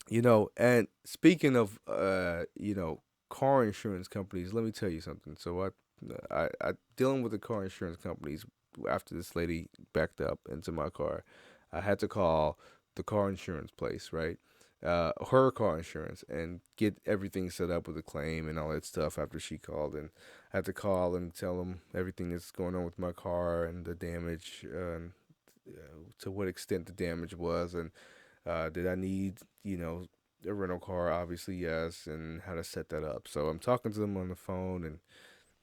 And speaking of, car insurance companies, let me tell you something. So I dealing with the car insurance companies after this lady backed up into my car. I had to call the car insurance place, right? Her car insurance and get everything set up with a claim and all that stuff after she called. And I had to call and tell them everything that's going on with my car and the damage, to what extent the damage was, and did I need, a rental car? Obviously, yes, and how to set that up. So I'm talking to them on the phone, and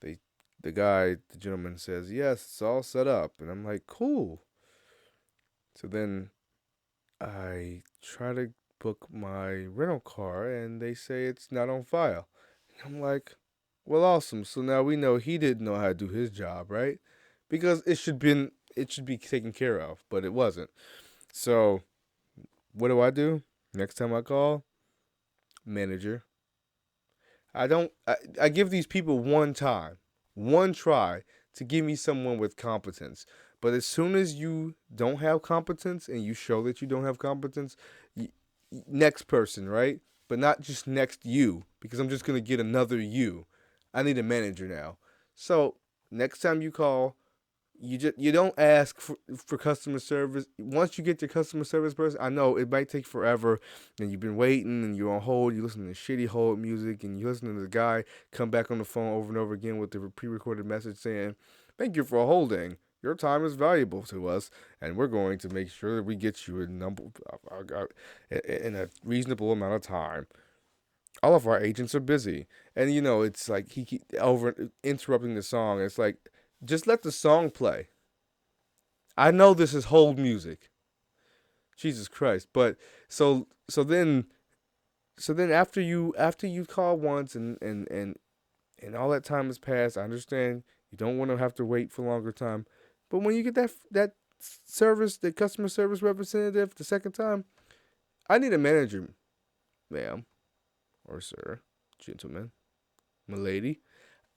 they, the gentleman says, yes, it's all set up, and I'm like, cool. So then I try to book my rental car, and they say it's not on file. I'm like, well, awesome. So now we know he didn't know how to do his job, right? Because it should be taken care of, but it wasn't. So what do? Next time I call, manager. I give these people one time, one try to give me someone with competence. But as soon as you don't have competence and you show that you don't have competence, y next person, right? But not just next you, because I'm just gonna get another you. I need a manager now. So next time you call, you don't ask for customer service. Once you get your customer service person, I know it might take forever, and you've been waiting, and you're on hold. You listen to shitty hold music, and you listen to the guy come back on the phone over and over again with the pre-recorded message saying, "Thank you for holding. Your time is valuable to us, and we're going to make sure that we get you a number in a reasonable amount of time. All of our agents are busy." And it's like he keep over interrupting the song. It's like, just let the song play. I know this is hold music. Jesus Christ. But so then after you call once and all that time has passed, I understand you don't want to have to wait for longer time. But when you get that service, the customer service representative the second time, I need a manager, ma'am or sir, gentleman, milady.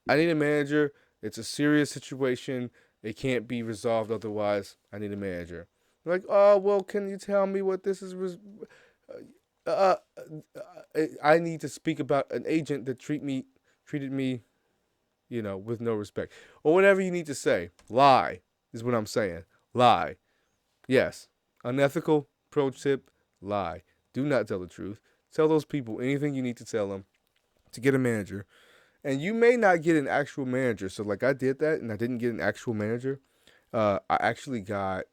I need a manager. It's a serious situation. It can't be resolved otherwise. I need a manager. Like, oh well, can you tell me what this is? Uh, I need to speak about an agent that treated me, with no respect, or whatever you need to say. Lie is what I'm saying. Lie. Yes. Unethical. Pro tip. Lie. Do not tell the truth. Tell those people anything you need to tell them to get a manager. And you may not get an actual manager. So like I did that, and I didn't get an actual manager. I actually got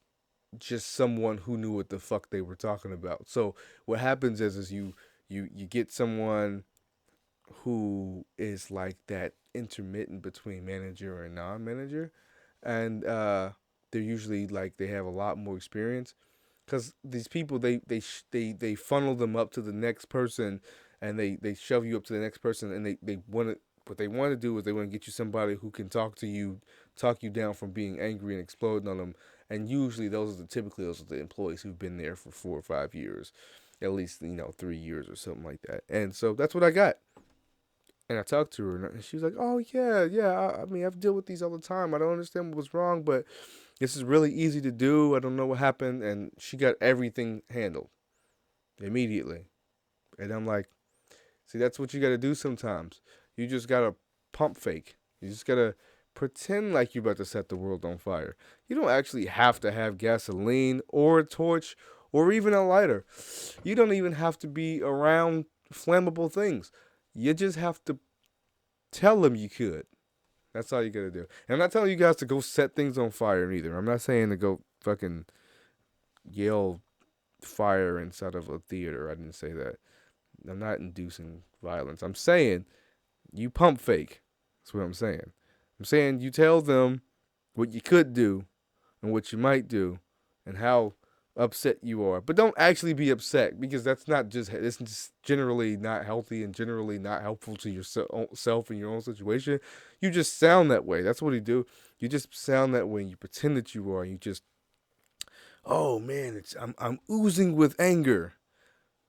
just someone who knew what the fuck they were talking about. So what happens is you get someone who is like that intermittent between manager and non-manager, and they're usually like they have a lot more experience because these people they funnel them up to the next person, and they shove you up to the next person, and they want to what they want to do is they want to get you somebody who can talk you down from being angry and exploding on them. And usually those are the employees who've been there for 4 or 5 years, at least 3 years or something like that. And so that's what I got. And I talked to her, and she was like, "Oh yeah, yeah. I mean, I've dealt with these all the time. I don't understand what was wrong, but this is really easy to do. I don't know what happened." And she got everything handled immediately. And I'm like, "See, that's what you got to do sometimes. You just gotta pump fake. You just gotta pretend like you're about to set the world on fire. You don't actually have to have gasoline or a torch or even a lighter. You don't even have to be around flammable things. You just have to tell them you could. That's all you gotta do. And I'm not telling you guys to go set things on fire either. I'm not saying to go fucking yell fire inside of a theater. I didn't say that. I'm not inducing violence. I'm saying you pump fake. That's what I'm saying. I'm saying you tell them what you could do and what you might do and how upset you are. But don't actually be upset, because it's just generally not healthy and generally not helpful to yourself and your own situation. You just sound that way. That's what you do. You just sound that way and you pretend that you are. And you just, oh man, I'm oozing with anger.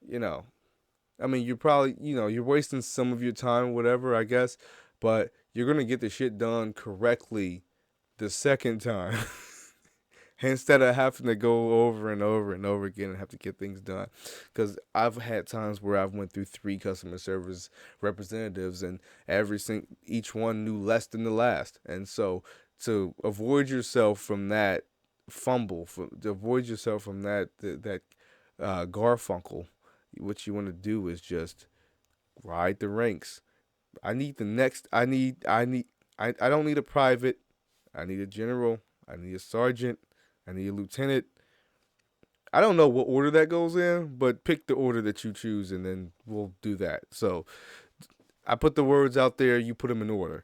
You know, I mean, you're probably, you're wasting some of your time, whatever, I guess, but you're going to get the shit done correctly the second time. instead of having to go over and over and over again and have to get things done. Because I've had times where I've went through 3 customer service representatives, and each one knew less than the last. And so to avoid yourself from that to avoid yourself from that Garfunkel, what you want to do is just ride the ranks. I need the next. I don't need a private. I need a general. I need a sergeant. I need a lieutenant. I don't know what order that goes in, but pick the order that you choose, and then we'll do that. So I put the words out there. You put them in order.